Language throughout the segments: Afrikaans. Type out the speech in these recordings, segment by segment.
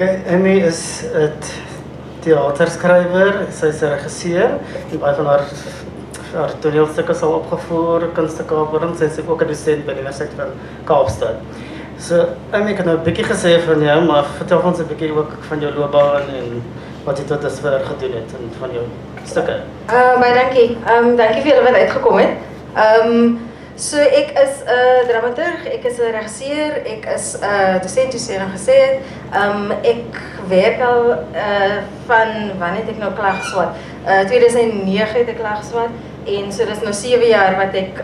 Amy is 'n theaterskrywer, sy is 'n regisseur en baie van haar toneelstukke sal opgevoer, kunstekaperin, sy is ook 'n dosent by die Universiteit van Kaapstad. So, Amy, ek het nou 'n bietjie gesê van jou, maar vertel ons 'n bietjie ook van jou loopbaan en wat jy tot dusver gedoen het en van jou stukke. Baie dankie. Dankie vir julle wat uitgekom het. So ek is 'n dramaturg, ek is 'n regisseur, ek is 'n dosent soos jy nou gesê het. Ek werk al van wanneer het ek nou klaar geswat? 2009 het ek klaar geswat en so dis nou 7 jaar wat ek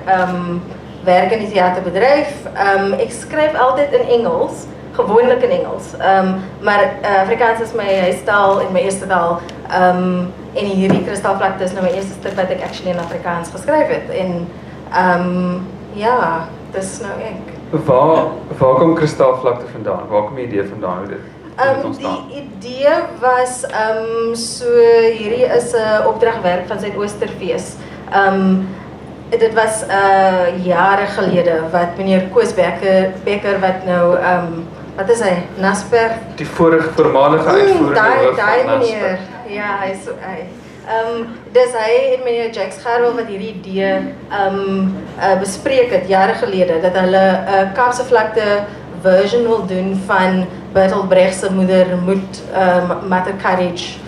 werk in die theaterbedryf. Ek skryf altyd in Engels, gewoonlik in Engels. Maar Afrikaans is my huistaal en my eerste taal. En hierdie Kristalvlakte is nou my eerste stuk wat ek actually in Afrikaans geskryf het. En ja, dis nou ek. Waar kom Kristalvlakte vandaan? Waar kom die idee vandaan? Hoe dit ontstaan? Die idee was, so hierdie is 'n opdragwerk van Woordfees. Dit was jare gelede wat meneer Koos Becker wat nou, wat is hy? Nasper? Die voormalige uitvoerende hoof Daai van meneer, ja, dis hy en meneer Jacques Gerwel wat hierdie idee bespreek het jare gelede, dat hulle 'n Kaapse Vlakte version wil doen van Bertholt Brecht se Mutter Courage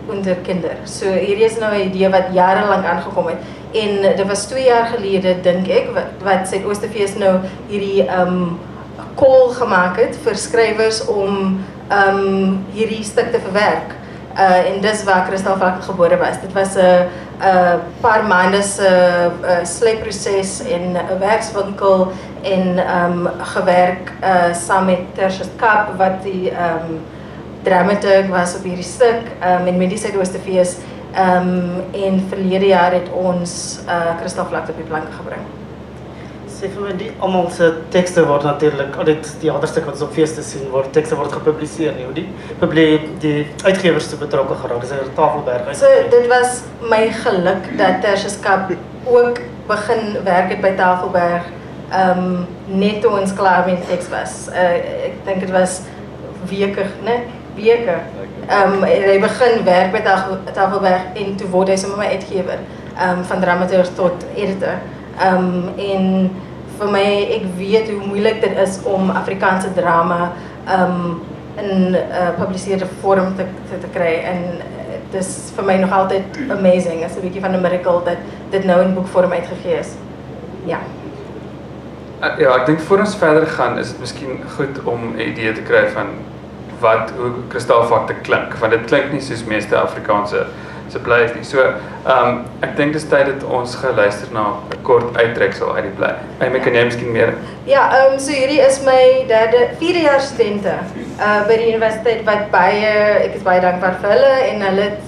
onder kinder. So hierdie is nou 'n idee wat jarelang aangekom het. En dit was 2 jaar gelede, dink ek, wat Woordfees nou hierdie call gemaak het vir skrywers om hierdie stuk te verwerk. En dis waar Kristalvlakte gebore was. Dit was 'n paar maande se slypproses en 'n werkswinkel en gewerk saam met Kap wat die dramaturg was op hierdie stuk en met die Woordfees. En verlede jaar het ons Kristalvlakte op die planke gebring. Sê vir my, die almal se tekste word natuurlik, al die theaterstukke wat ons op feeste sien, tekste word gepubliseer nie, hoe die uitgewers te betrokke geraak, dis 'n Tafelberg. So dit was my geluk dat Kap ook begin werk het by Tafelberg, net toe ons klaar met die teks was. Ek dink dit was weke. Hy begin werk by Tafelberg en toe word hy sommer my uitgewer, van dramaturg tot editor. En vir my, ek weet hoe moeilik dit is om Afrikaanse drama in gepubliseerde vorm te kry. En dit is vir my nog altyd amazing. Het is 'n bietjie van 'n miracle dat dit nou in boekvorm uitgegee is. Ja. Ja, ek dink voor ons verder gaan, is dit miskien goed om 'n idee te kry van hoe Kristalvlakte klink, want dit klink nie soos meeste Afrikaanse bly's nie. So, ek dink dis tyd dat ons geluister na 'n kort uittreksel uit die bly. Amy, kan jy miskien meer? Ja, so hierdie is my 4de jaar studente by die universiteit wat ek is baie dankbaar vir hulle en hulle het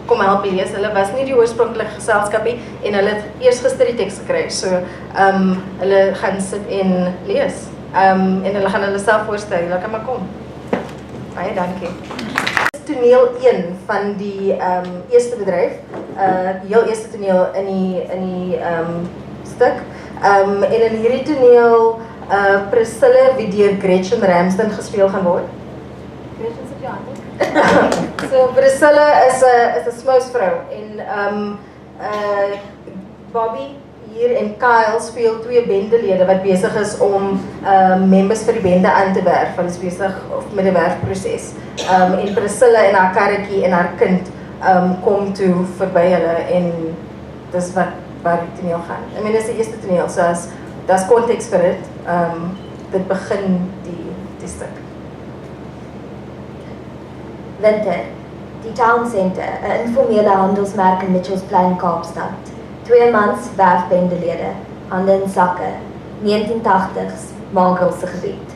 kom help lees. Hulle was nie die oorspronklike geselskap nie en hulle het eers gister die teks gekry. So, hulle gaan sit en lees. En hulle gaan hulle self voorstel. Hulle kan maar kom. Baie dankie. Toneel 1 van die eerste bedryf, heel eerste toneel in die stuk. En in hierdie toneel Priscilla wie deur Gretchen Ramsden gespeel gaan word. Gretchen sit jou hand. So Priscilla is 'n smous vrou en Bobby hier en Kyle speel 2 bendelede wat besig is om members vir die bende aan te werf. Hulle is besig met 'n werfproses. En Priscilla en haar karretjie en haar kind kom toe verby hulle en dis waar die toneel gaan. I mean, dis die eerste toneel, so daar's konteks vir dit. Dit begin die stuk. Winter, die Town Center, 'n informele handelsmerk in Mitchells Plain, Kaapstad. 2 mans werfbendelede, hande in sakke, 1980s, Mongolse gebied.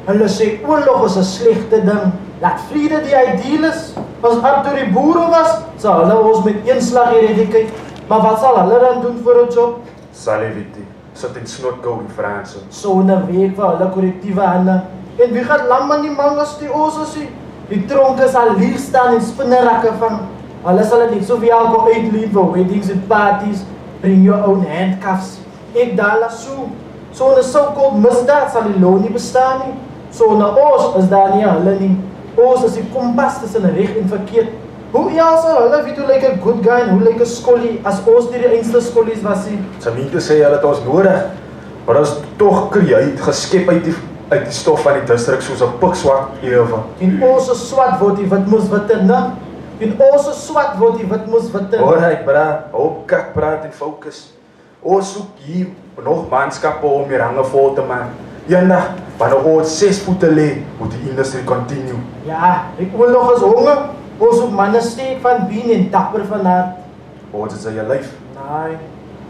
Hulle sê oorlog is 'n slegte ding, dat vrede die ideaal is. As hard deur die boere was, sal hulle ons met een slag eradicate. Maar wat sal hulle dan doen vir 'n job? Saliviti, sit in Slotgou in Franse. So 'n week vir hulle korrektiewe hande. En wie gaan lam aan die mangas die osse? Die tronke sal lieg staan en spinnerakke van. Hulle sal dit net so vir jou go uitleen vir weddings en parties. Bring your own handcuffs. Ek daal so. So 'n so-called misdaad sal die law nie bestaan nie. So na ons is daar nie hulle nie. Ons is die kompas tussen reg en verkeerd. Hoe sal hulle weet hoe lyk 'n good guy en hoe lyk 'n skollie as ons die einste skollies was nie? Sy meen te sê hulle het ons nodig, maar ons tog kreëer geskep uit die stof van die distrik soos 'n pikswart Eva. En ons is swart word die wit moes witte, né? En ons is swart word die wit moes witte. Hoor hy bra, hou kak praat en fokus. Ons soek hier nog manskappe om die range vol te maak. Eendag, wanneer ons 6 voete lê, moet die industrie continue. Ja, die oorlog is honger. Ons op manne steek van bien en dapper van hart. Ons is in jou lyf. Nee.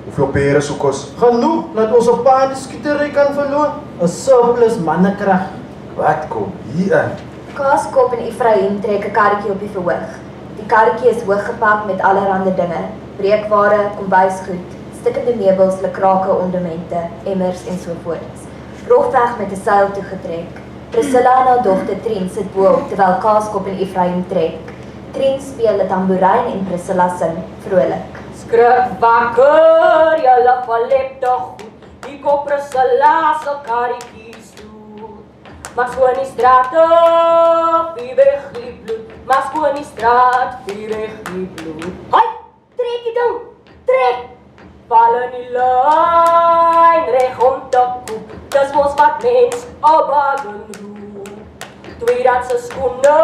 Hoeveel pere soek ons? Genoeg, dat ons op paard die skietery kan verloor. 'n surplus mannekrag. Wat kom hier in? Kaaskop en Ephraim trek 'n karretjie op die verhoog. Die karretjie is hooggepak met allerlei dinge. Breekware, kombuisgoed, stikkende meubels, lukrake, ornamente, emmers en so voort. Rofweg met 'n seil toegetrek. Priscilla en haar dogter Trien sit bo-op terwyl Kaaskop en Ephraim trek. Trien speel 'n tamboerijn en Priscilla sing vrolik. Skrik wakker, julle verlep tog goed. Die kop Priscilla se karretjies toe. Maar so in die strate, wie weg die bloed. Maar so in die straat, wie weg die bloed. Hoi, trek die ding, trek. Val in die lyn, reg om te koop. Dis mos wat mens op wagen roep. Tweedehandse skoene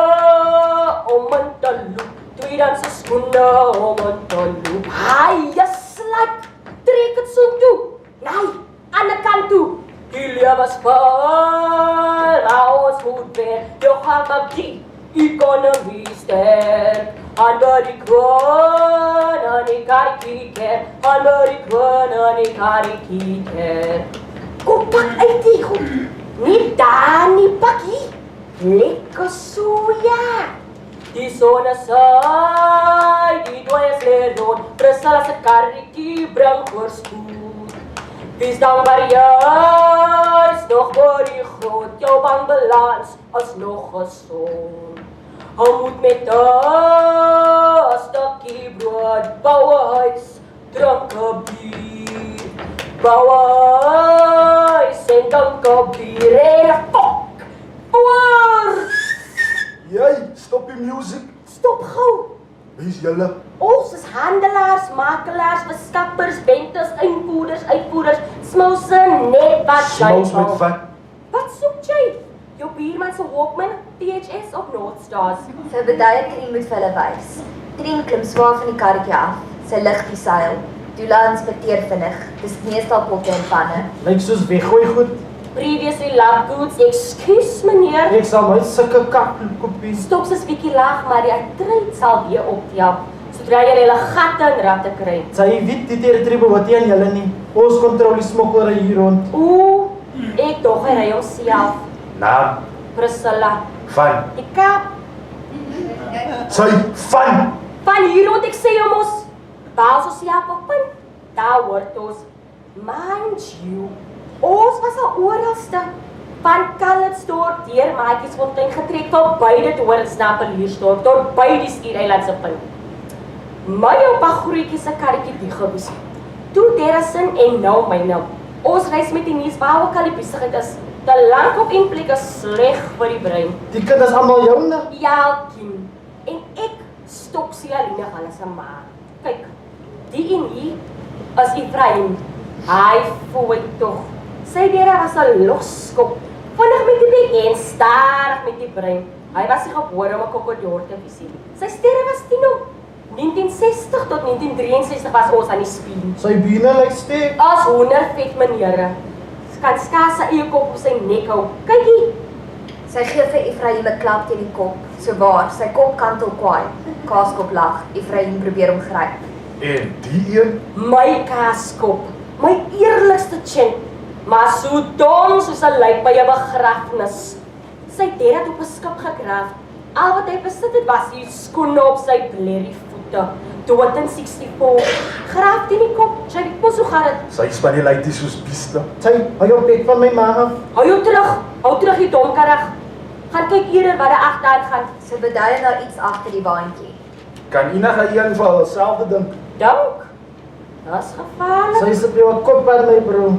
om in te loop. Tweedehandse skoene om in te loop. Hai, jy slat, trek het so toe. Nee, aan die kant toe. Die lewe is vol, maar ons moet weer. Jou hart op die economie sterk. Onder die kroon, aan die karikieker. Onder die kroon, aan die karikieker. Kom, pak uit die goed. Nie daar, nie pak hier. Lekker soja. Die son is uit, die dooies leer dood. Priscilla se karretjie bring voorspoed. Wees dankbaar juist nog voor die groot. Jou bankbalans is nog gezond. Hou moet met 'n stukkie brood. Bou 'n huis, drink 'n bier. Bou 'n huis en drink 'n bier. En fok, voor! Jy, stop die music. Stop gou! Wie is julle? Ons is handelaars, makelaars, verskaffers, bentes, invoerders, uitvoerders, smous net wat jy Smous met wat? Wat soek jy? Jou buurman se Walkman, THS of Noordstars? Sy beduie Trien moet vir hulle wys. Trien klim swaar van die karretjie af. Sy lig die seil. Dula inspekteer vinnig. Dis meestal potte en panne. Lyk soos weggooi goed. Previously love goods, excuse meneer. Ek sal my sulke kapkopies. Stops is bietjie laag, maar die uitreid sal weer optel. Sodra jy hulle gatte en ratte kry. Sy weet die territorie behoort nie aan julle nie. Ons kontroleer die smokkelry hier rond. Ooh, ek dog hy ry homself. Naam Priscilla. van. Die Kaap. Sy van. Van hier rond ek sê jou mos. Baas ons ja op punt. Daar word ons. Mind you. Ons was al oralste. Van Calitzdorp deur Maatjiesfontein getrek tot beide dorings na Peliersdorp, tot by die Skiereilandse punt. My oupa grootjie se karretjie die gewees. Toe Derrison en nou myne. Ons reis met die nuus waar ook al die besigheid is. Te lank op een plek is sleg vir die brein. Die kinders almal joune. Ja, Kim. En ek stop Sialine alles aan maar. Kyk, die en hier is Ephraim. Hy voel tog. Sy dere was 'n loskop. Vinnig met die bek en stadig met die brein. Hy was nie gebore om 'n kokodior te wees nie. Sy sterre was 10 op. 1960 tot 1963 was ons aan die spien. Sy bene lyk steek. As hoendervet meneere. Kan skaars sy eie kop op sy nek hou. Kyk hier. Sy gee vir Ephraim 'n klap teen die kop. So waar, sy kop kantel kwaai. Kaaskop lag. Ephraim probeer hom gryp. En die een? My Kaaskop. My eerlikste chin. Maar so dom soos 'n lijk by 'n begrafnis. Sy dad het op 'n skip gegraaf. Al wat hy besit het was die skoene op sy blerrie voete. 264. Graaf teen die kop. Sy weet mos hoe gaan dit. Sy span die lytie soos bieste. Sy hou jou pek van my ma af. Hou jou terug. Hou terug die domkarrig. Gaan kyk eerder wat daar agteraan gaan. Sy beduie na iets agter die waantjie. Kan enige een van hulselfde dink? Dink. Dis gevaarlik. Sy sit by 'n kop by my bro.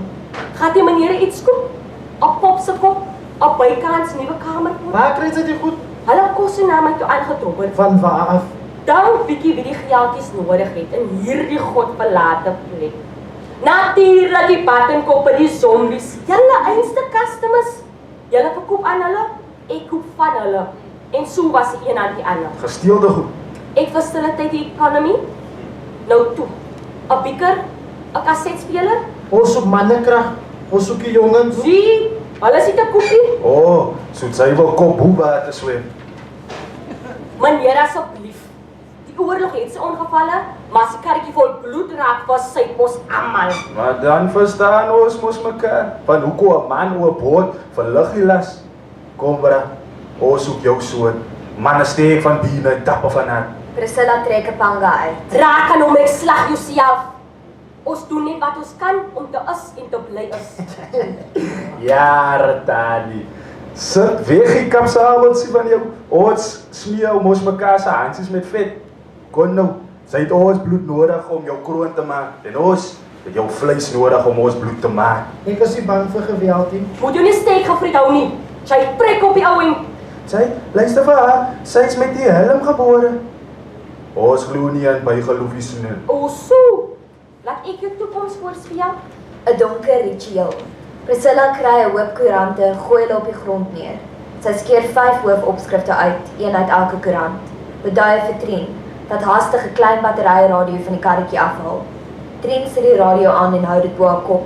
Gaat die meneer iets koop? 'n pop se kop, op bykans nuwe kamer kom. Waar kry sy die goed? Hulle kos en na my toe aangetobber. Van waar af? Dan bietjie wie die geldjies nodig het in hierdie godverlate plek. Natuurlik die pattenkoppe, die zombies, julle einste customers. Julle verkoop aan hulle, ek koop van hulle. En so was die een aan die ander. Gesteelde goed. Ek facilitate die economy. Nou toe, 'n beker, 'n kasetspeler. Ons soek mannekrag, ons soek die jongens. Zie, hulle is nie te koop nie. Oh, soet sy wil kop hoe te swem. Meneer asseblief, die oorlog het sy ongevalle, maar as die karretjie vol bloed raak, was sy pos almal. Maar dan verstaan ons mos mekaar. Van hoekom 'n man op 'n boot verlig die las. Kom bra, ons soek jou soort. Manne steek van biene en tappe van haar. Priscilla trek 'n panga uit. Raak aan hom, ek slag jouself. Ons doen net wat ons kan om te is en te bly is. Ja, Tani. Sit weg die kapsabeltjie van jou. Ons smeer mos mekaar se handjies met vet. Kon nou, sy het ons bloed nodig om jou kroon te maak. En ons het jou vleis nodig om ons bloed te maak. Ek is nie bang vir geweld nie. Moet jy nie steek gevriet hou nie. Sy prik op die ou en Sy, luister vir haar, sy is met die helm gebore. Ons glo nie aan bygeloofies nie. o so. Laat ek jou toekoms voorspel. 'n Donker ritueel. Priscilla kry 'n hoop koerante, gooi hulle op die grond neer. Sy skeer 5 hoofopskrifte uit, een uit elke koerant. Beduie vir Trien, dat haastig 'n klein battery radio van die karretjie afhaal. Trien sit die radio aan en hou dit bo haar kop.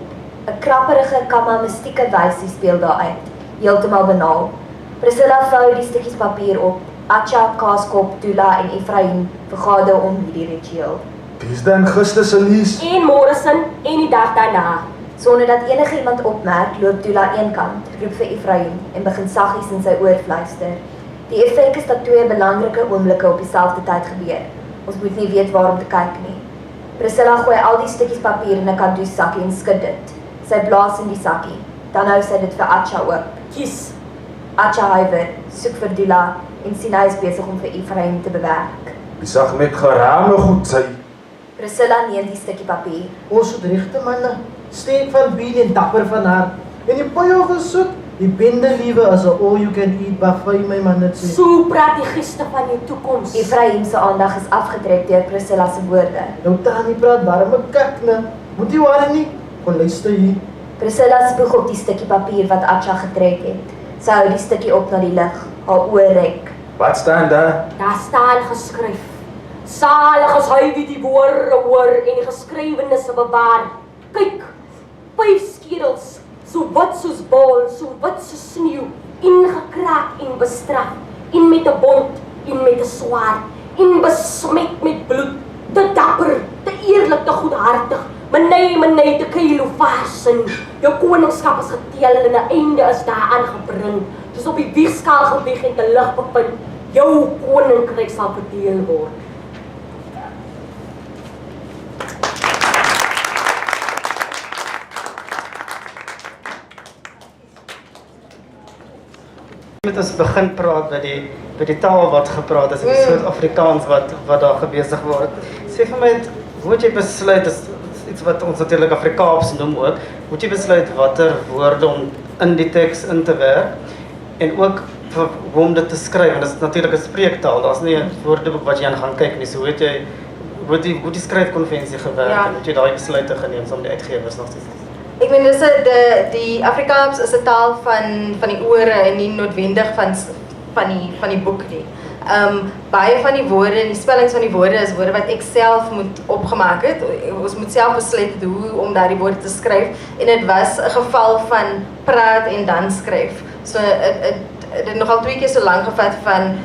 'n krapperige kamamistieke wysie speel daar uit, heeltemal banaal. Priscilla vou die stukkies papier op. Acha, Kaaskop, Tula en Ephraim vergader om hierdie ritueel. Dis dan Christus se nuus. En Morrison en die dag daarna. Sonder dat enige iemand opmerk, loop Tula eenkant, roep vir Ephraim en begin saggies in sy oor fluister. Die effek is dat 2 belangrike oomblikke op dieselfde tyd gebeur. Ons moet nie weet waar om te kyk nie. Priscilla gooi al die stukkies papier in 'n kantoes sakkie en skud dit. Sy blaas in die sakkie. Dan hou sy dit vir Acha oop. Kies. Acha huiwer, soek vir Tula en sien hy is besig om vir Ephraim te bewerk. Die sag met gerame goed sy. Priscilla neem die stukkie papier. Ons soet regte manne, steek van biene en dapper van haar. En die payoff is soet, die bende-lewe is 'n all you can eat buffet, my man het sê. So praat die gister van jou toekoms. Ephraim se aandag is afgetrek deur Priscilla se woorde. Nou Tani praat warme kakne, moet jy waar nie? Kon luister hier. Priscilla spoeg op die stukkie papier wat Acha getrek het. Sy hou die stukkie op na die lig, haar oë rek. Wat staan daar? Daar staan geskryf. Salig is hy wie die woorde hoor en die geskrywenisse bewaar. Kyk, 5 skedels, so wit soos bol, so wit soos sneeu, ingekraak en bestraf, en met 'n bond, en met 'n swaard, en besmet met bloed, te dapper, te eerlik, te goedhartig, menei, te keilofasin. Jou koningskap is getel en 'n einde is daaraan gebring, soos op die wiegskaal geweg en te lig bevind. Jou koninkryk sal verdeel word. Met ons begin praat by die taal wat gepraat is, die soort Afrikaans wat daar gebezig word. Sê vir my, hoe het jy besluit, is iets wat ons natuurlik Afrikaans noem ook, hoe het jy besluit watter woorde om in die teks in te werk, en ook vir hoe om dit te skryf, en dit is natuurlik 'n spreektaal, daar is nie 'n woordeboek wat jy aan gaan kyk nie, so hoe het jy, hoe die skryfkonvensie gewerk, en hoe het jy daai besluite geneem, saam met die uitgewers nog steeds? Ek meen die Afrikaans is 'n taal van die ore en nie noodwendig van die boek nie. Baie van die woorde en die spellings van die woorde is woorde wat ek self moet opgemaak het. Ons moet self besluit hoe om daardie woorde te skryf, en dit was 'n geval van praat en dan skryf. So dit nogal 2 keer so lank gevat van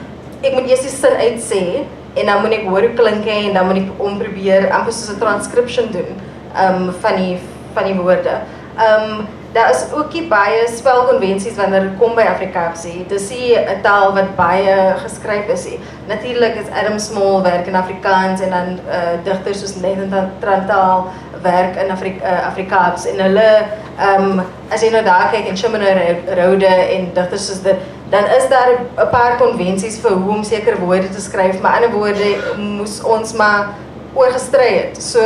ek moet eers die sin uitsê en dan moet ek hoor hoe klink hy en dan moet ek omprobeer amper soos 'n transcription doen van die woorde. Daar is ook nie baie spelkonvensies wanneer dit kom by Afrikaans. Dit is nie 'n taal wat baie geskryf is. Natuurlik is Adam Small werk in Afrikaans en dan digters soos Nathan Trantaal werk in Afrikaans en hulle, as jy nou daar kyk en Shimona Rode en digters soos dit, dan is daar 'n paar konvensies vir hoe om sekere woorde te skryf, maar ander woorde moes ons maar oor gestry het. So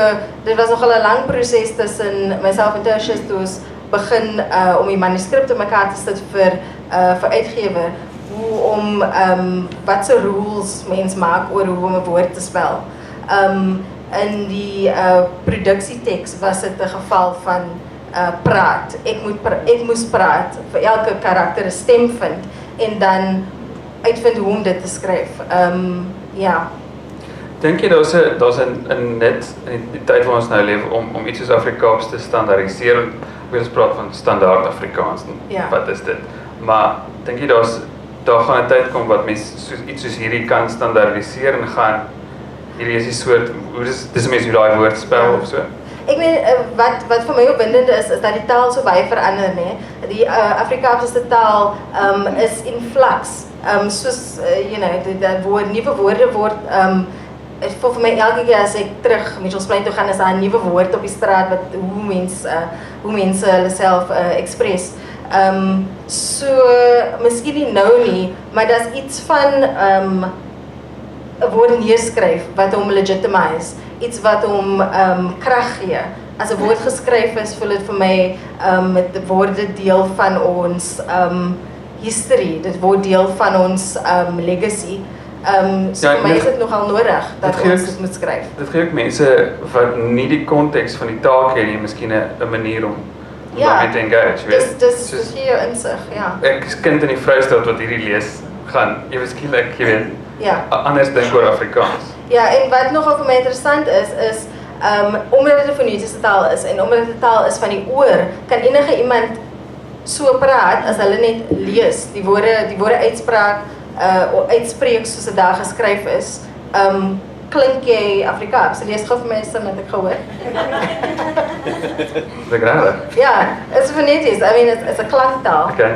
dit was nogal 'n lang proses tussen myself en Tertius toe ons begin om die manuskripte mekaar te sit vir uitgewer, hoe om wat se rules mens maak oor hoe om 'n woord te spel. In die produksieteks was dit 'n geval van praat. Ek moes praat, vir elke karakter 'n stem vind en dan uitvind hoe om dit te skryf. Ja. Dink jy daar's 'n net in die tyd waar ons nou leef om iets soos Afrikaans te standaardiseer? Ek wil praat van standaard Afrikaans. Ja. Wat is dit? Maar dink jy daar gaan 'n tyd kom wat mens iets soos hierdie kan standaardiseer en gaan hierdie is die soort dis mens hoe daai woord spel of so? Ek meen wat vir my opwindend is dat die taal so baie verander, né? Die Afrikaanse taal is in flux. Soos dat nuwe woorde word vir my elke keer as ek terug met ons plein toe gaan, is daar 'n nuwe woord op die straat wat hoe mense hulle self express. So miskien nie nou nie, maar daar's iets van 'n woord neerskryf wat hom legitimize, iets wat hom krag gee. As 'n woord geskryf is, voel dit vir my dit word deel van ons history, dit word deel van ons legacy. So vir my is dit nogal nodig dat ons dit moet skryf. Dit gee ook mense wat nie die konteks van die taal ken nie, miskien 'n manier om daarmee te engage, weet. Dis gee jou insig, ja. Ek is kind in die Vrystaat wat hierdie lees, gaan ewe skielik, jy weet, Ja. anders dink oor Afrikaans. Ja, en wat nogal vir my interessant is omdat dit 'n fonetiese taal is en omdat dit 'n taal is van die oor, kan enige iemand so praat as hulle net lees, die woorde uitspreek soos dit daar geskryf is. Klink jy Afrikaans? Lees gou vir my sin wat ek gehoor. Dis regtig. Ja, is foneties. I mean, it's 'n klanktaal. Okay.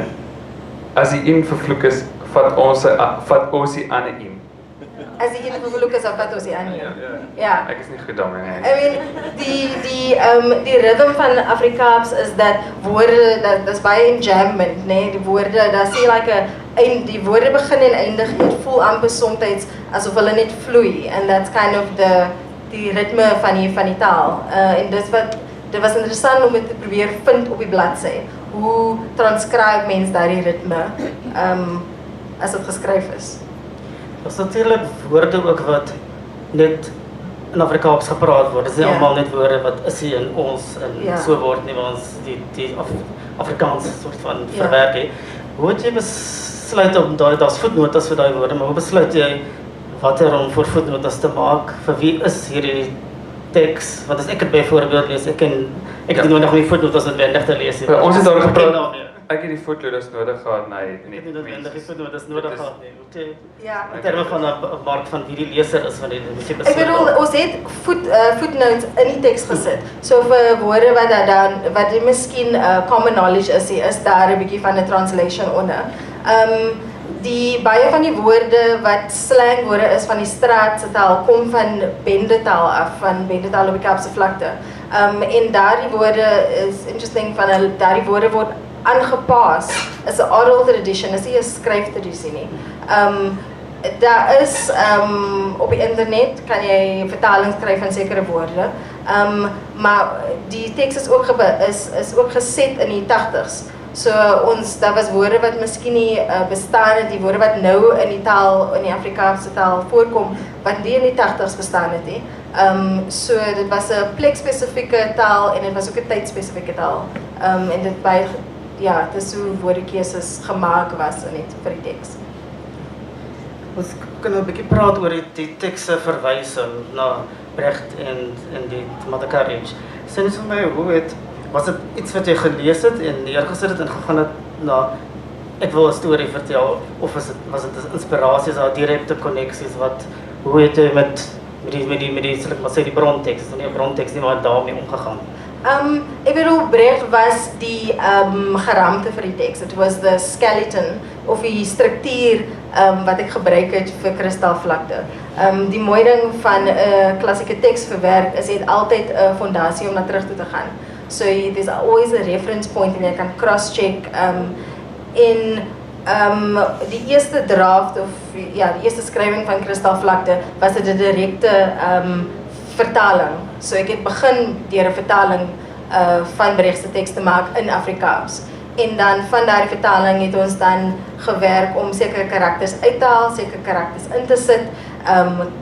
As die een vervloek is, vat ons die ander een. As die een vervloek is, vat ons die ander een. Ja. Ek is nie goed daarmee nie. I mean, die rhythm van Afrikaans is dat woorde, dat is baie enjambment, né? Die woorde, daar sê die woorde begin en eindig, dit voel amper soms asof hulle net vloei, and that's kind of die ritme van die taal. En dit was interessant om dit te probeer vind op die bladsy. Hoe transkryb mens daardie ritme as dit geskryf is? Daar's natuurlik woorde ook wat net in Afrikaans gepraat word. Dis nie almal net woorde wat is hier in ons en so word nie, want ons die Afrikaans soort van verwerk het. Hoe het jy besluit om daar's voetnotas vir daai woorde, maar hoe besluit jy watter om vir voetnotas te maak? Vir wie is hierdie teks? Want as ek dit byvoorbeeld lees, ek het nodig om die voetnotas noodwendig te lees. Ons het daar gepraat. Ek het die voetnotas nodig gehad, nee. Ek het nie noodwendig die voetnotas nodig gehad nie. Ja. In terme van 'n mark van wie die leser is van die besluit. Ek bedoel, ons het footnotes in die teks gesit. So vir woorde wat miskien common knowledge is daar 'n bietjie van 'n translation onder. Baie van die woorde wat slangwoorde is van die straatse taal kom van bendetaal af, van bendetaal op die Kaapse Vlakte. En daardie woorde is interesting van daardie woorde word aangepas, is 'n oral tradition, is nie 'n skryftradisie nie. Daar is op die internet kan jy vertalings kry van sekere woorde. Maar die teks is ook geset in die 80s. So daar was woorde wat miskien nie bestaan het, die woorde wat nou in die Afrikaanse taal voorkom, wat nie in die 80s bestaan het nie. So dit was 'n plekspesifieke taal en dit was ook 'n tydspesifieke taal. En dit is hoe woordekeuses gemaak was in vir die teks. Ons kan nou 'n bietjie praat oor die tekste verwysing na Brecht en die Mutter Courage. Sê net vir my, was dit iets wat jy gelees het en neergesit het en gegaan het na ek wil 'n storie vertel, of was dit 'n inspirasie, is daar direkte koneksies, hoe het jy met die bronteks, is nie 'n bronteks nie, maar daarmee omgegaan? Ek bedoel, Brecht was die geraamte vir die teks. It was the skeleton of die struktuur wat ek gebruik het vir Kristalvlakte. Die mooi ding van 'n klassieke teks verwerk is jy het altyd 'n fondasie om na terug toe te gaan. So there's always a reference point en jy kan cross-check. Die eerste draft die eerste skrywing van Kristalvlakte was 'n direkte vertaling. So ek het begin deur 'n vertaling van Brecht se teks te maak in Afrikaans. En dan van daardie vertaling het ons dan gewerk om sekere karakters uit te haal, sekere karakters in te sit,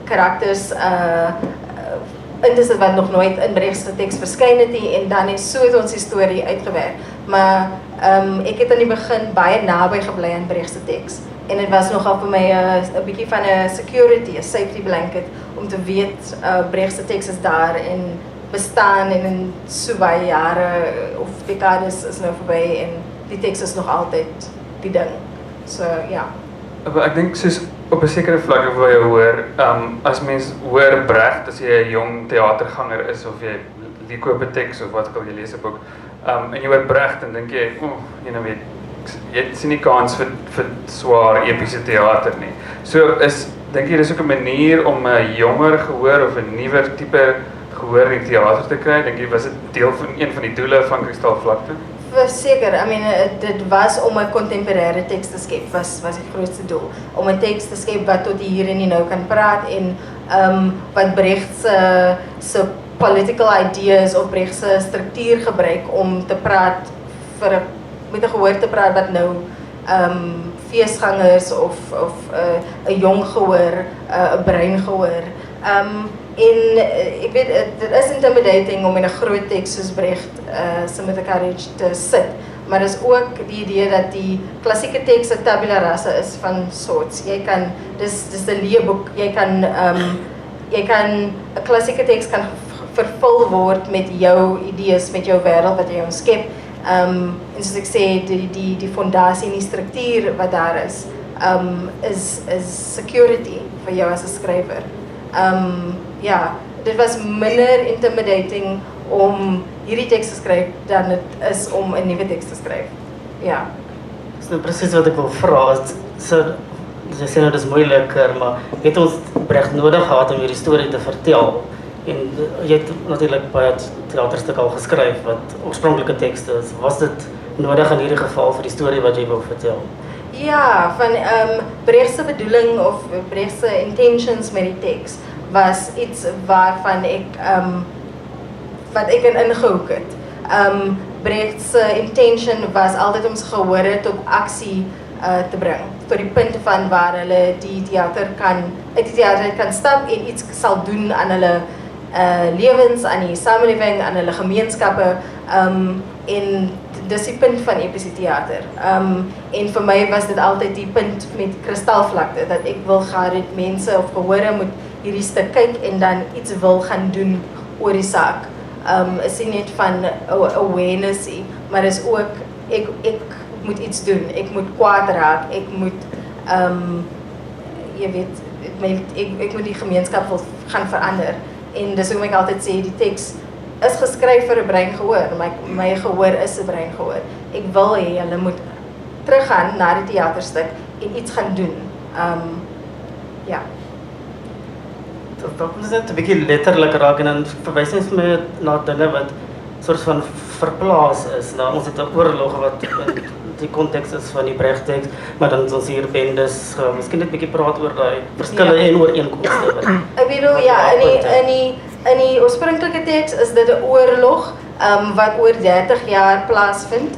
karakters in te sit wat nog nooit in Brecht se teks verskyn het nie, en dan het ons die storie uitgewerk. Maar ek het aan die begin baie naby gebly aan Brecht se teks. En dit was nogal vir my 'n bietjie van 'n security, 'n safety blanket, om te weet Brecht se teks is daar en bestaan en in so baie jare of dekades is nou verby en die teks is nog altyd die ding. So ja. Ek dink soos op 'n sekere vlak wil jy hoor, as mens hoor Brecht, as jy 'n jong teaterganger is of jy koop 'n teks of wat ook al jy lees 'n boek, en jy hoor Brecht en dink jy, jy sien nie kans vir swaar epiese teater nie. So dink jy dis ook 'n manier om 'n jonger gehoor of 'n nuwer tipe gehoor in die teater te kry? Dink jy was dit deel van een van die doele van Kristalvlakte? Verseker, dit was om 'n kontemporêre teks te skep, was die grootste doel. Om 'n teks te skep wat tot hier en die nou kan praat en wat Brecht se political ideas of Brecht se struktuur gebruik om te praat met 'n gehoor te praat wat nou feesgangers of 'n jong gehoor, 'n brein gehoor. En ek weet, dit is intimidating om in 'n groot teks soos Brecht se Mutter Courage te sit, maar dis ook die idee dat die klassieke teks 'n tabula rasa is van soos. Jy kan, dis 'n leeboek, jy kan 'n klassieke teks kan vervul word met jou idees, met jou wêreld wat jy omskep. En soos ek sê, die fondasie en die struktuur wat daar is security vir jou as 'n skrywer. Ja, dit was minder intimidating om hierdie teks te skryf dan dit is om 'n nuwe teks te skryf. Ja. Dis nou presies wat ek wil vra. Jy sê nou dis moeiliker, maar het ons Brecht nodig gehad om hierdie storie te vertel? En jy het natuurlik baie teaterstukke al geskryf wat oorspronklike tekste is. Was dit nodig in hierdie geval vir die storie wat jy wou vertel? Ja, van Brecht se bedoeling of Brecht se intentions met die teks was iets waarvan wat ek ingehoek het. Brecht se intention was altyd om sy gehore tot aksie te bring, tot die punt van waar hulle uit die teater kan stap en iets sal doen aan hulle lewens, aan die samelewing, aan hulle gemeenskappe, en dis die punt van epiese teater. En vir my was dit altyd die punt met Kristalvlakte, dat ek wil graag dat mense of gehore moet hierdie stuk kyk en dan iets wil gaan doen oor die saak. Is nie net van awareness, maar is ook, ek moet iets doen, ek moet kwaad raak, ek moet, jy weet, ek moet die gemeenskap wil gaan verander. En dis hoe ek altyd sê, die teks is geskryf vir 'n brein gehoor, my gehoor is 'n brein gehoor. Ek wil hê hulle moet teruggaan na die teaterstuk en iets gaan doen. Ja. Dat is net 'n bietjie letterlik raak en dan verwys ons met na dinge wat soort van verplaas is. Nou ons het 'n oorlog wat die konteks is van die Brecht teks, maar dan is ons hier bendes, miskien net 'n bietjie praat oor daai verskille en ooreenkomste. Ek bedoel ja, in die oorspronklike teks is dit 'n oorlog wat oor 30 jaar plaasvind.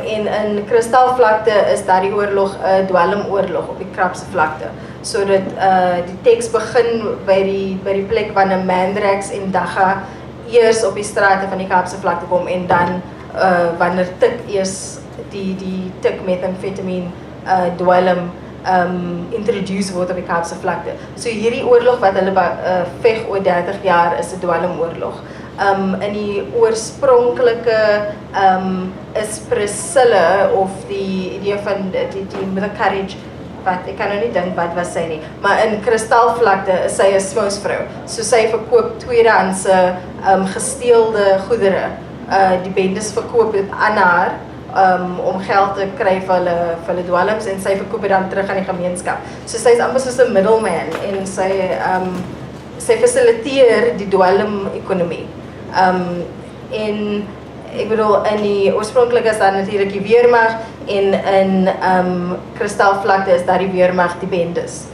En in Kristalvlakte is daardie oorlog 'n dwelmoorlog op die Kaapse Vlakte. So dat die teks begin by die plek wanneer Mandrax en Dagga eers op die strate van die Kaapse Vlakte kom en dan wanneer tik eers die tik methamphetamine dwelm introduce word op die Kaapse Vlakte. So hierdie oorlog wat hulle veg oor 30 jaar is 'n dwelmoorlog. In die oorspronklike is Priscilla of die idee van die Mutter Courage, wat ek kan nou nie dink wat was sy nie, maar in Kristalvlakte is sy 'n smous vrou. So sy verkoop tweedehandse gesteelde goedere. Die bendes verkoop dit aan haar om geld te kry vir hulle dwelms en sy verkoop dit dan terug aan die gemeenskap. So sy is amper soos 'n middleman en sy fasiliteer die dwelm-ekonomie. En ek bedoel, in die oorspronklike is daar natuurlik die weermag en in Kristalvlakte is daar die weermag die bendes.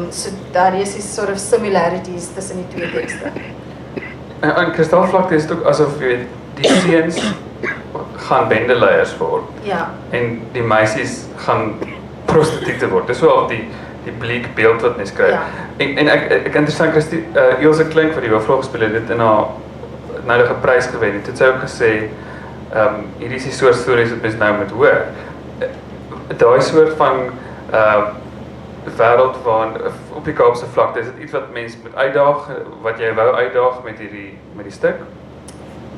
So daar is die sort of similarities tussen die twee tekste. In Kristalvlakte is dit ook asof jy weet, die seuns gaan bendeleiers word Ja. en die meisies gaan prostituie word. Dis so die bleek beeld wat mens kry. Ja. En ek interessant Ilse Klink wat die hoofrol gespeel het, dit in haar nou geprys gewen het. Toe het sy ook gesê hierdie is die soort stories wat mens nou moet hoor. Daai soort van wêreld waarin op die Kaapse Vlakte is dit iets wat mens moet uitdaag, wat jy wou uitdaag met die stuk?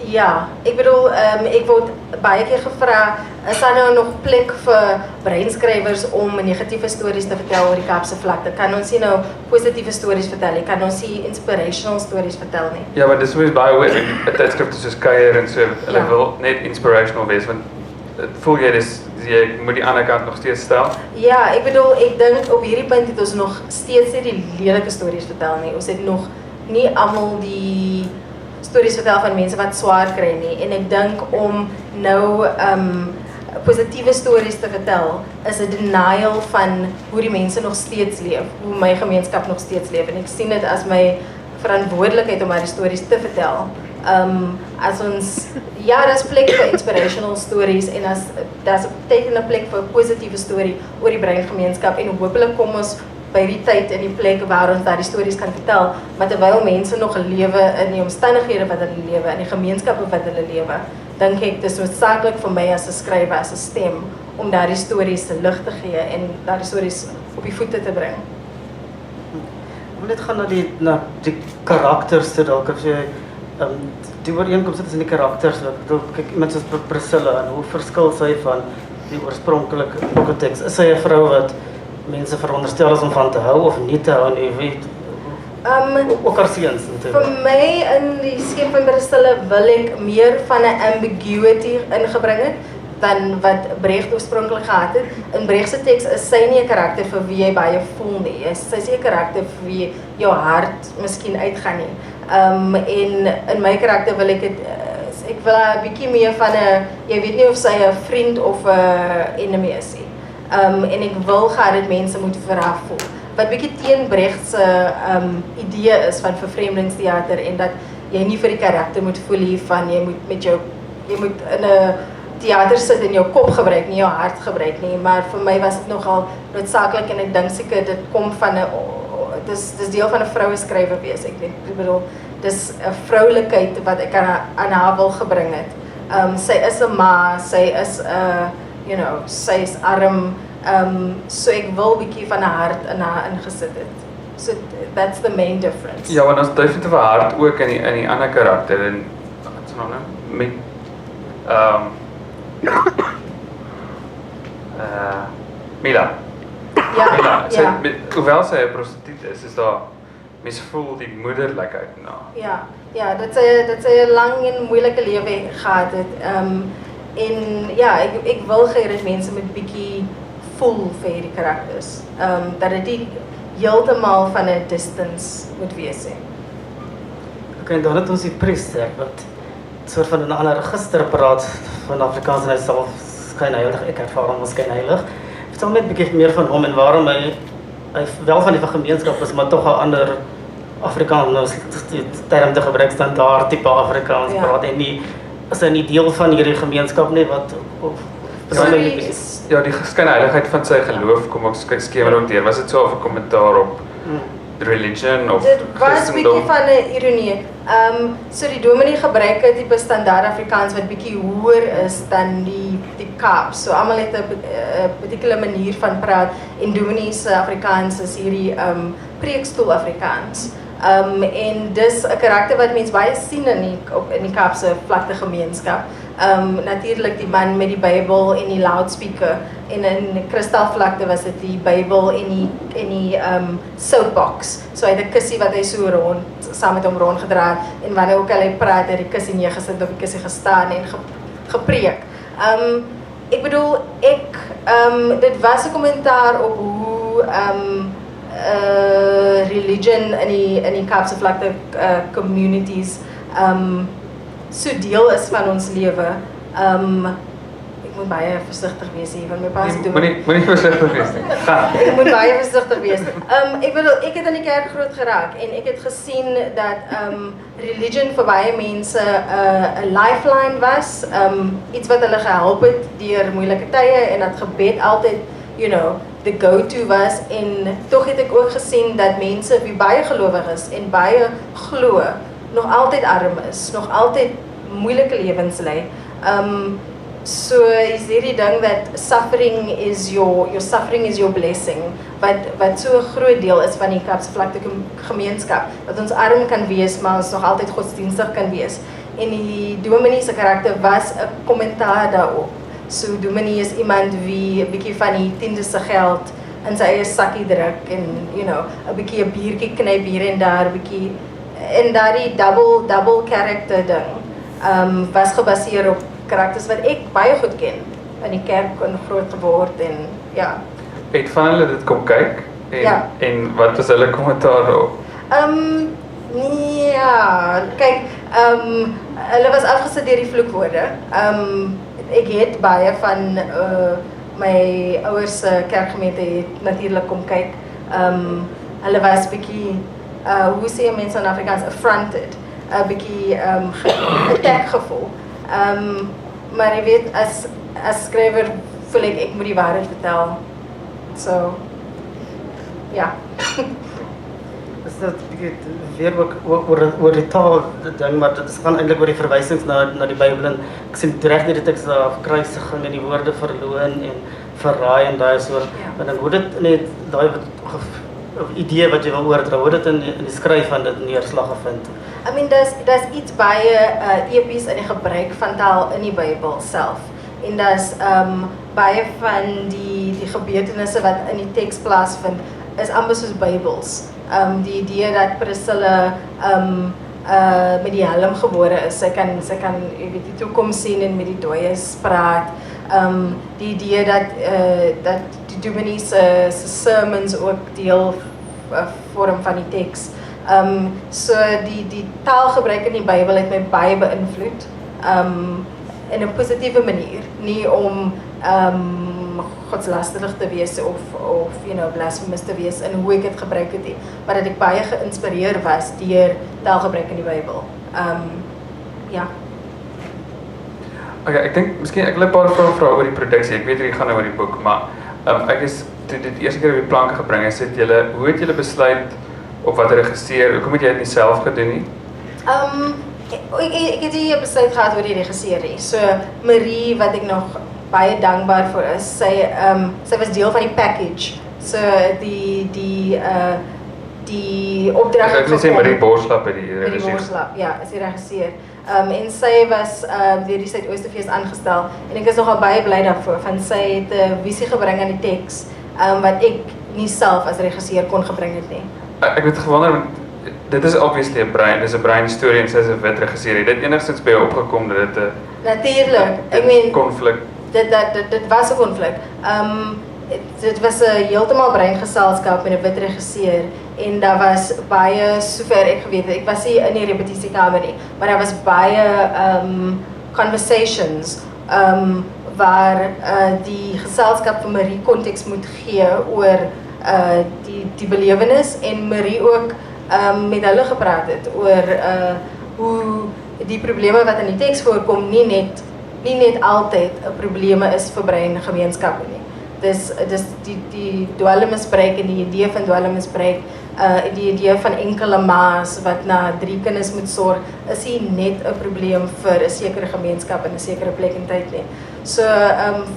Ja, ek bedoel, ek word baie keer gevra, is daar nou nog plek vir breinskrywers om negatiewe stories te vertel oor die Kaapse Vlakte? Kan ons nie nou positiewe stories vertel nie? Kan ons nie inspirational stories vertel nie? Ja, maar dis baie hoor, 'n tydskrifte soos Kuier en so, hulle wil net inspirational wees, want voel jy jy moet die ander kant nog steeds stel? Ja, ek bedoel, ek dink op hierdie punt het ons nog steeds nie die lelike stories vertel nie. Ons het nog nie almal die stories vertel van mense wat swaar kry nie. En ek dink om nou positiewe stories te vertel is 'n denial van hoe die mense nog steeds leef, hoe my gemeenskap nog steeds leef. En ek sien dit as my verantwoordelikheid om die stories te vertel. As ons, ja, daar's plek vir inspirational stories en daar's teken 'n plek vir 'n positiewe storie oor die breingemeenskap en hopelik kom ons by die tyd in die plek waar ons daardie stories kan vertel, maar terwyl mense nog lewe in die omstandighede wat hulle lewe, in die gemeenskappe wat hulle lewe, dink ek dis noodsaaklik vir my as 'n skrywer, as 'n stem, om daardie stories te lig te gee en daardie stories op die voete te bring. Dit gaan na die karakters toe dalk as jy die ooreenkomste tussen die karakters, ek bedoel, kyk iemand soos Priscilla en hoe verskil sy van die oorspronklike teks? Is sy 'n vrou wat mense veronderstel is om van te hou of nie te hou nie, weet ook haar seuns natuurlijk. Vir my in die skep van Priscilla wil ek meer van 'n ambiguity ingebring het dan wat Brecht oorspronklik gehad het. In Brecht se teks is sy nie 'n karakter vir wie jy baie voel nie. Sy is nie 'n karakter vir wie jou hart miskien uitgaan nie. En in my karakter wil ek wil 'n bietjie meer van 'n, jy weet nie of sy 'n vriend of 'n enemy is nie. En ek wil gehad dat mense moet vir haar voel. Wat bietjie teen Brecht se idee is van vervreemdingsteater en dat jy nie vir die karakter moet voel hiervan, jy moet in 'n theater sit en jou kop gebruik, nie jou hart gebruik nie, maar vir my was dit nogal noodsaaklik en ek dink seker dit kom van 'n dis deel van 'n vroue skrywer wees. Ek bedoel, dis 'n vroulikheid wat ek aan haar wil gebring het. Sy is 'n ma, sy is 'n sy is arm, so ek wil bietjie van 'n hart in haar ingesit het. So that's the main difference. Ja, want ons definitief 'n hart ook in die ander karakter en wat se naam nou? Met Mila. Ja, Mila, ja. Hoewel sy 'n prostituut is daar mens voel die moederlikheid na. Ja, dat sy 'n lang en moeilike lewe gehad het. En ja, ek wil gee dat mense met bietjie voel vir hierdie karakters. Dat dit nie heeltemal van 'n distance moet wees nie. Okay, dan het ons die priester wat soort van 'n ander register praat van Afrikaans en hy self skynheilig, ek ervaar hom as skynheilig. Vertel my 'n bietjie meer van hom en waarom hy wel van die gemeenskap is, maar tog 'n ander Afrikaans term te gebruik, standaard tipe Afrikaans praat en nie is hy nie deel van hierdie gemeenskap nie, wat ja, die skynheiligheid van sy geloof kom ook skemer ook deur. Was dit so 'n kommentaar op religion of dit was bietjie van 'n ironie. So die dominee gebruik 'n tipe standaard Afrikaans wat bietjie hoër is dan die Kaap. So almal het 'n particular manier van praat en dominee se Afrikaans is hierdie preekstoel Afrikaans. En dis 'n karakter wat mens baie sien in die Kaapse Vlakte gemeenskap. Natuurlik die man met die Bybel en die loudspeaker en in Kristalvlakte was dit die Bybel en die soapbox. So hy het 'n kussie wat hy so saam met hom rondgedra het en wanneer ook al hy praat het die kussie neergesit op die kussie gestaan en gepreek. Ek bedoel dit was 'n kommentaar op hoe religion in die Kaapse Vlakte communities so deel is van ons lewe. moet baie versigtig wees hier, want my pa se doen. Moenie versigtig wees nie. Gaan. Ek moet baie versigtig wees. Ek het in die kerk groot geraak en ek het gesien dat religion vir baie mense 'n lifeline was, iets wat hulle gehelp het deur moeilike tye en dat gebed altyd, the go-to was en tog het ek ook gesien dat mense wie baie gelowig is en baie glo, nog altyd arm is, nog altyd moeilike lewens lei. So is hierdie ding dat suffering is your blessing, wat so 'n groot deel is van die Kaapse Vlakte gemeenskap, dat ons arm kan wees, maar ons nog altyd godsdienstig kan wees. En die dominee se karakter was 'n kommentaar daarop. So dominee is iemand wie 'n bietjie van die tiendes se geld in sy eie sakkie druk en 'n bietjie 'n biertjie knyp hier en daar, bietjie en daardie double character ding was gebaseer op karakters wat ek baie goed ken in die kerk en groot geword en ja. Het van hulle dit kom kyk en wat was hulle kommentaar daarop? Ja, kyk, hulle was afgesit deur die vloekwoorde. Ek het baie van my ouers se kerkgemeente het natuurlik kom kyk. Hulle was bietjie hoe sê mense in Afrikaans affronted, 'n bietjie attack gevoel. Maar jy weet, as skrywer voel ek moet die waarheid vertel. So, ja. Is dat weer oor die taal ding, maar dit gaan eintlik oor die verwysings na die Bybel en ek sien reg deur die teks daar kruisiging en die woorde verloon en verraai en daai soort. En dan hoe dit net daai idee wat jy wil oordra, hoe dit in die skryf van dit neerslag gevind. I mean, daar's iets baie epies in die gebruik van taal in die Bybel self. En daar's baie van die gebeurtenisse wat in die teks plaasvind is amper soos Bybels. Die idee dat Priscilla met die helm gebore is. Sy kan jy weet die toekoms sien en met die dooies praat. Die idee dat die dominee se sermons ook deel vorm van die teks. So die taalgebruik in die Bybel het my baie beïnvloed in 'n positiewe manier, nie om godslasterig te wees of blasphemous te wees in hoe ek dit gebruik het nie, maar dat ek baie geïnspireer was deur taalgebruik in die Bybel. Ja. Okay, ek dink miskien ek wil 'n paar vrae oor die produksie. Ek weet jy gaan nou oor die boek, maar ek is toe dit eerste keer op die planke gebring is, hoe het julle besluit op wat regisseur? Hoekom het jy dit nie self gedoen nie? Ek het nie besluit gehad oor die regisseur nie. So Marie, wat ek nog baie dankbaar vir is, sy was deel van die package. So die opdrag ek wil sê Marie Borslap het die regisseur. Marie Borslap, ja, is die regisseur. En sy was deur die Suid-Oosterfees aangestel en ek is nogal baie bly daarvoor, want sy het 'n visie gebring aan die teks wat ek nie self as regisseur kon gebring het nie. Ek het gewonder, want dit is obviously 'n brein, dis 'n brein storie en sy is 'n wit regisseur. Het dit enigstens by jou opgekom dat dit 'n natuurlik, ek meen konflik. Dit was 'n konflik. Dit was 'n heeltemal breingeselskap met 'n wit regisseur en daar was baie, sover ek geweet het, ek was nie in die repetisiekamer nie, maar daar was baie conversations waar die geselskap vir Marie konteks moet gee oor die belewenis en Marie ook met hulle gepraat het oor hoe die probleme wat in die teks voorkom nie net altyd 'n probleme is vir gemeenskappe nie. Dis die dwelmmisbruik en die idee van dwelmmisbruik, die idee van enkele ma's wat na 3 kinders moet sorg, is nie net 'n probleem vir 'n sekere gemeenskap in 'n sekere plek en tyd nie. So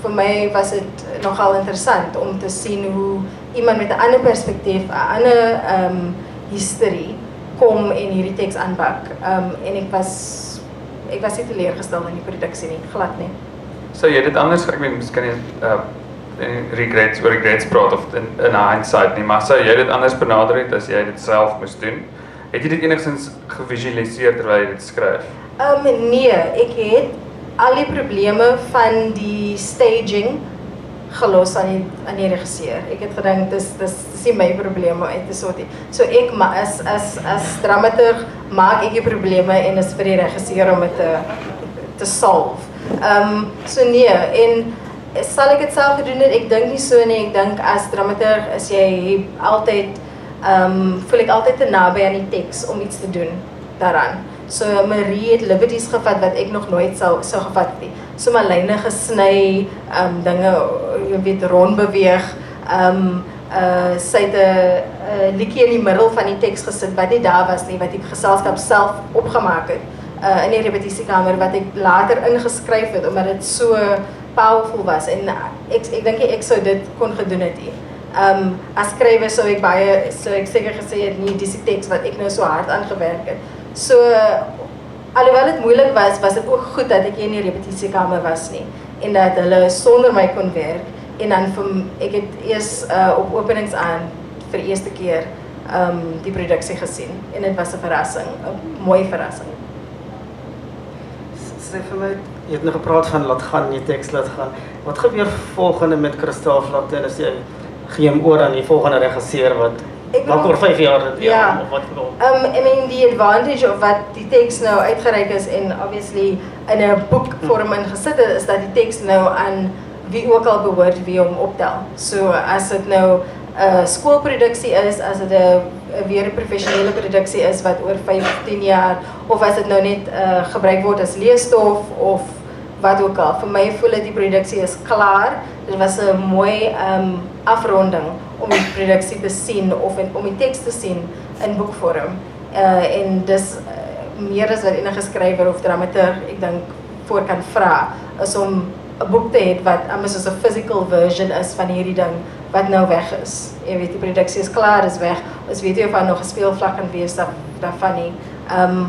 vir my was dit nogal interessant om te sien hoe iemand met 'n ander perspektief, 'n ander history kom en hierdie teks aanpak. En ek was nie teleurgesteld in die produksie nie, glad nie. So jy dit anders, ek weet miskien regrets praat of in hindsight nie, maar sou jy dit anders benader het as jy dit self moes doen? Het jy dit enigstens gevisualiseer terwyl jy dit skryf? Nee, ek het al die probleme van die staging gelos aan die regisseur. Ek het gedink dis nie my probleme uit te sort nie. So ek as dramaturg maak ek die probleme en is vir die regisseur om dit te solve. So nee, en sal ek dit self gedoen het? Ek dink nie so nie. Ek dink as dramaturg is jy altyd, voel ek altyd te naby aan die teks om iets te doen daaraan. So Marie het liberties gevat wat ek nog nooit sou gevat het nie. So my lyne gesny, dinge, jy weet, rond beweeg, sy het 'n liedjie in die middel van die teks gesit wat nie daar was nie, wat die geselskap self opgemaak het in die repetisiekamer wat ek later ingeskryf het omdat dit so powerful was en ek dink ek sou dit kon gedoen het nie. As skrywer sou ek seker gesê het nie dis die teks wat ek nou so hard aangewerk het. So alhoewel dit moeilik was dit ook goed dat ek in die repetisiekamer was nie en dat hulle sonder my kon werk. En dan ek het eers op openingsaand vir die eerste keer die produksie gesien en dit was 'n verrassing, 'n mooi verrassing. Sê vir my, jy het nou gepraat van laat gaan, die teks laat gaan. Wat gebeur volgende met Kristalvlakte en as jy gee hom oor aan die volgende regisseur wat oor 5 jaar dit weer of wat ook? I mean die advantage of wat die teks nou uitgereik is en obviously in 'n boekvorm ingesit is dat die teks nou aan wie ook al behoort wie hom optel. So as dit nou 'n skoolproduksie is, as dit weer 'n professionele produksie is wat oor 15 jaar of as dit nou net gebruik word as leesstof of wat ook al. Vir my voel dit die produksie is klaar. Dit was 'n mooi afronding om die produksie te sien of om die teks te sien in boekvorm. En dis meer as wat enige skrywer of dramaturg ek dink voor kan vra is om 'n boek te hê wat amper soos 'n physical version is van hierdie ding wat nou weg is. Jy weet die produksie is klaar, is weg. Ons weet nie of daar nog 'n speelvlak kan wees daarvan nie.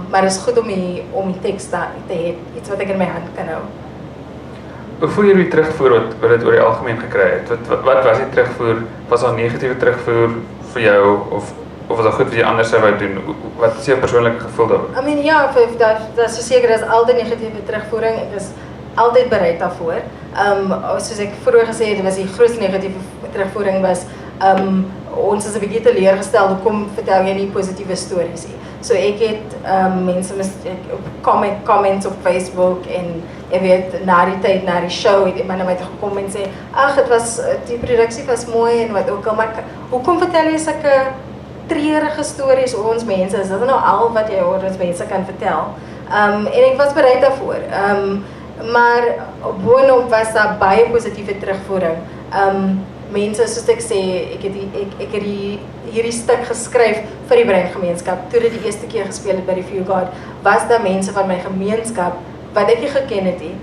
Maar dit is goed om die teks te hê, iets wat ek in my hand kan hou. Hoe voel jy die terugvoer wat dit oor die algemeen gekry het? Wat was die terugvoer? Was daar negatiewe terugvoer vir jou of was daar goed wat jy anders sou wou doen? Wat is jou persoonlike gevoel daaroor? I mean ja, dat is verseker, dat is altyd negatiewe terugvoering. Ek is altyd bereid daarvoor. Soos ek vroeër gesê het, was die grootste negatiewe terugvoering was ons is 'n bietjie teleurgestel, hoekom vertel jy nie positiewe stories nie. So ek het mense op comments op Facebook en jy weet na die tyd na die show het iemand na my toe gekom en sê ag die produksie was mooi en wat ook al, maar hoekom vertel jy sulke treurige stories oor ons mense? Is dit nou al wat jy oor ons mense kan vertel? En ek was bereid daarvoor. Maar boonop was daar baie positiewe terugvoering. Mense, soos ek sê, ek het hierdie stuk geskryf vir die Gemeenskap. Toe dit die eerste keer gespeel het by die Few God, was daar mense van my gemeenskap wat ek nie geken het nie,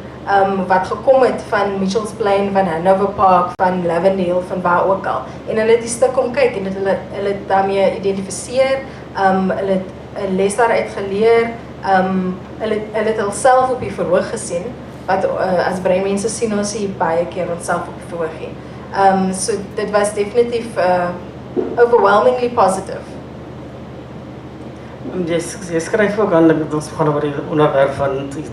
wat gekom het van Mitchells Plain, van Hanover Park, van Lavendale, van waar ook al. En hulle het die stuk kom kyk en hulle het daarmee identifiseer, hulle het 'n les daaruit geleer, hulle het hulself op die verhoog gesien, wat as breinmense sien ons hier baie keer onsself op die verhoog nie. So dit was definitief overwhelmingly positive. Jy skryf ook aan, ons gaan oor die onderwerp van die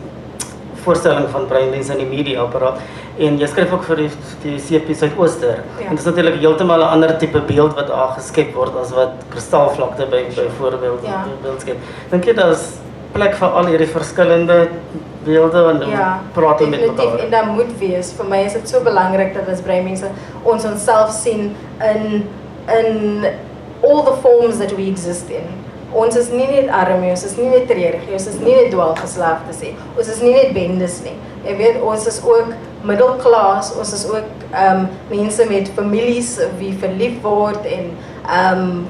voorstelling van breinmense in die media-apparaat en jy skryf ook vir die CP Suidooster. En dit is natuurlik heeltemal 'n ander tipe beeld wat daar geskep word as wat Kristalvlakte byvoorbeeld skep. Dink jy daar is plek vir al hierdie verskillende beelde en praat met mekaar? Definitief, en dat moet wees. Vir my is dit so belangrik dat as breinmense ons onsself sien in all the forms that we exist in. Ons is nie net arm, ons is nie net treurig, ons is nie net dwaalgeslaagdes nie, ons is nie net bendes nie. Jy weet, ons is ook middelklas, ons is ook mense met families wie verlief word en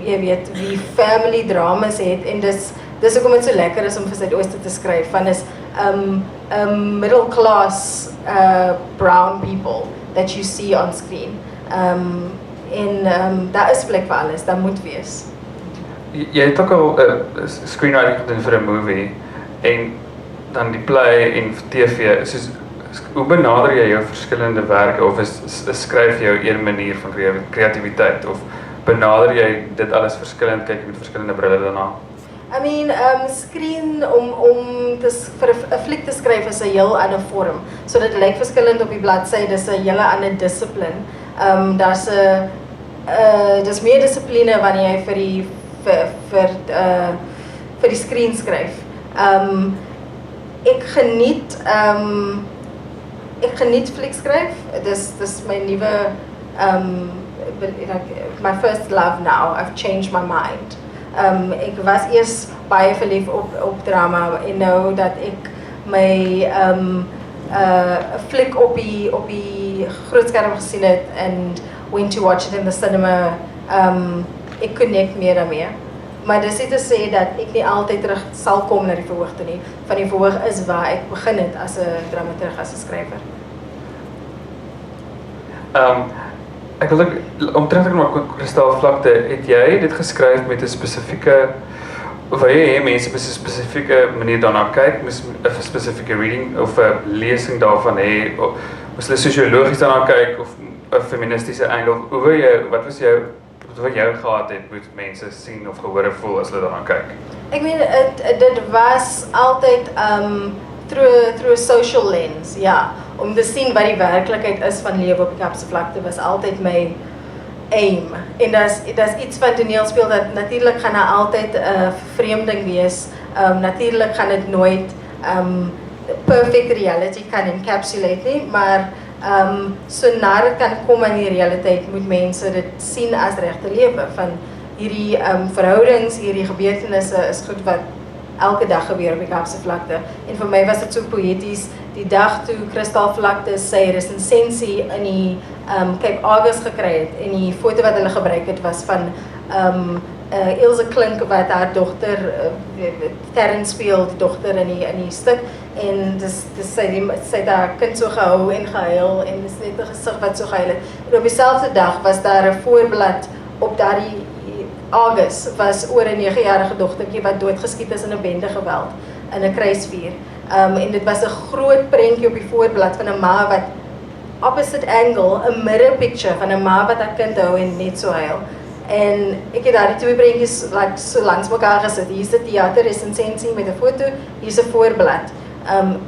jy weet, wie family dramas het en dis hoekom dit so lekker is om vir Suidooster te skryf, van is middle class brown people that you see on screen. Daar is plek vir alles, daar moet wees. Jy het ook al screenwriting gedoen vir 'n movie en dan die play en vir TV. Hoe benader jy jou verskillende werke of skryf jy jou een manier van kreatiwiteit of benader jy dit alles verskillend, kyk jy met verskillende brille daarna? I mean, screen om vir 'n fliek te skryf is 'n heel ander vorm. So dit lyk verskillend op die bladsy, dis 'n hele ander dissipline. Dis meer dissipline wanneer jy vir die screen skryf. Ek geniet ek geniet fliek skryf. Dis my nuwe my first love now. I've changed my mind. Ek was eers baie verlief op drama en nou dat ek my fliek op die grootskerm gesien het and went to watch it in the cinema, ek connect meer daarmee. Maar dis nie te sê dat ek nie altyd terug sal kom na die verhoog toe nie. Van die verhoog is waar ek begin het as 'n dramaturg, as 'n skrywer. Ek wil ook, om terug te kom na Kristalvlakte, het jy dit geskryf met 'n spesifieke, of jy mense op 'n spesifieke manier daarna kyk, 'n spesifieke reading of 'n lesing daarvan hê, moes hulle sosiologies daarna kyk of 'n feministiese angle, wat was jou gehad het met mense sien of gehoor of voel as hulle daarna kyk? Ek meen dit was altyd through a social lens, ja, om te sien wat die werklikheid is van lewe op die Kaapse Vlakte was altyd my aim. En dis iets van toneelspel dat natuurlik gaan daar altyd 'n vervreemding wees. Natuurlik gaan dit nooit perfect reality kan encapsulate nie, maar so na dit kan kom aan die realiteit moet mense dit sien as regte lewe van hierdie verhoudings, hierdie gebeurtenisse is goed wat elke dag gebeur op die Kaapse Vlakte. En vir my was dit so poëties, die dag toe Kristalvlakte sy resensensie in die Cape August gekry het en die foto wat hulle gebruik het was van Ilse Klink wat haar dogter Terrence speel, die dogter in die stuk en sy het haar kind so gehou en gehuil en dis net 'n gesig wat so gehuil het. En op dieselfde dag was daar 'n voorblad op daardie August was oor 'n 9-jarige dogtertjie wat doodgeskiet is in 'n bende-geweld in 'n kruisvuur. En dit was 'n groot prentjie op die voorblad van 'n ma wat opposite angle, 'n mirror picture van 'n ma wat haar kind hou en net so huil. En ek het daardie twee prentjies so langs mekaar gesit. Hier is 'n teaterresensensie met 'n foto, hier is 'n voorblad.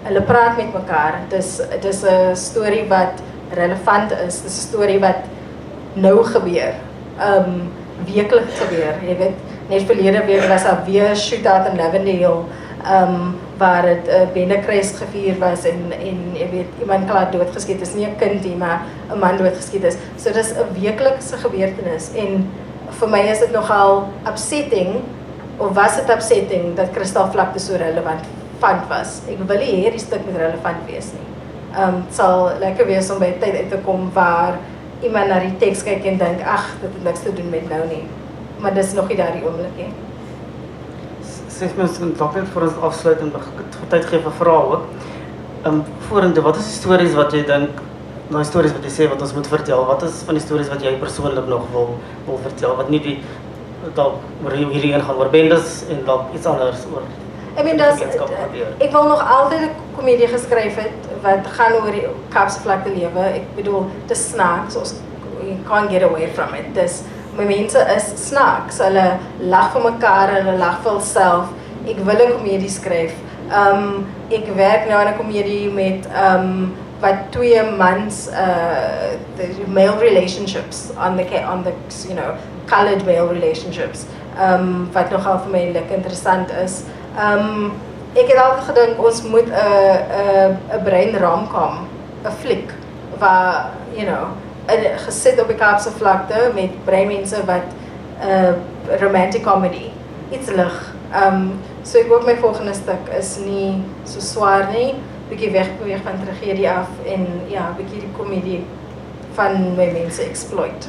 Hulle praat met mekaar. Dis 'n storie wat relevant is. Dis 'n storie wat nou gebeur. Weekliks gebeur. Jy weet, net verlede week was daar weer 'n shootout in Lavendale, waar dit 'n bendekruis gevier was en jy weet iemand klaar doodgeskiet is, nie 'n kind nie, maar 'n man doodgeskiet is. So dis 'n weeklikse gebeurtenis en vir my is dit nogal upsetting, of was dit upsetting dat Kristalvlakte so relevant was. Ek wil nie hierdie stuk met relevant wees nie. Het sal lekker wees om by 'n tyd uit te kom waar iemand na die teks kyk en dink, ag, dit het niks te doen met nou nie. Maar dis nog nie daardie oomblik nie. Sê mens dalk net vir ons afsluit en tyd gee vir vrae ook. Vorentoe, wat is die stories wat jy dink, nou stories wat jy sê wat ons moet vertel? Wat is van die stories wat jy persoonlik nog wil vertel? Wat nie die dalk hierdie een gaan oor bendes en dalk iets anders oor gemeenskap gebeur. Ek wil nog altyd 'n komedie geskryf het wat gaan oor die Kaapse Vlakte lewe. Ek bedoel, dis snaaks, you can't get away from it. My mense is snaaks. Hulle lag vir mekaar, hulle lag vir hulself. Ek wil 'n komedie skryf. Ek werk nou aan 'n komedie met wat twee mans the male relationships on the colored male relationships. Wat nogal vir my lekker interessant is. Ek het altyd gedink ons moet 'n brein romcom, 'n fliek waar gesit op die Kaapse Vlakte met breinmense wat romantic comedy, iets lig. So ek hoop my volgende stuk is nie so swaar nie, bietjie wegbeweeg van tragedie af en ja, bietjie die komedie van my mense exploit.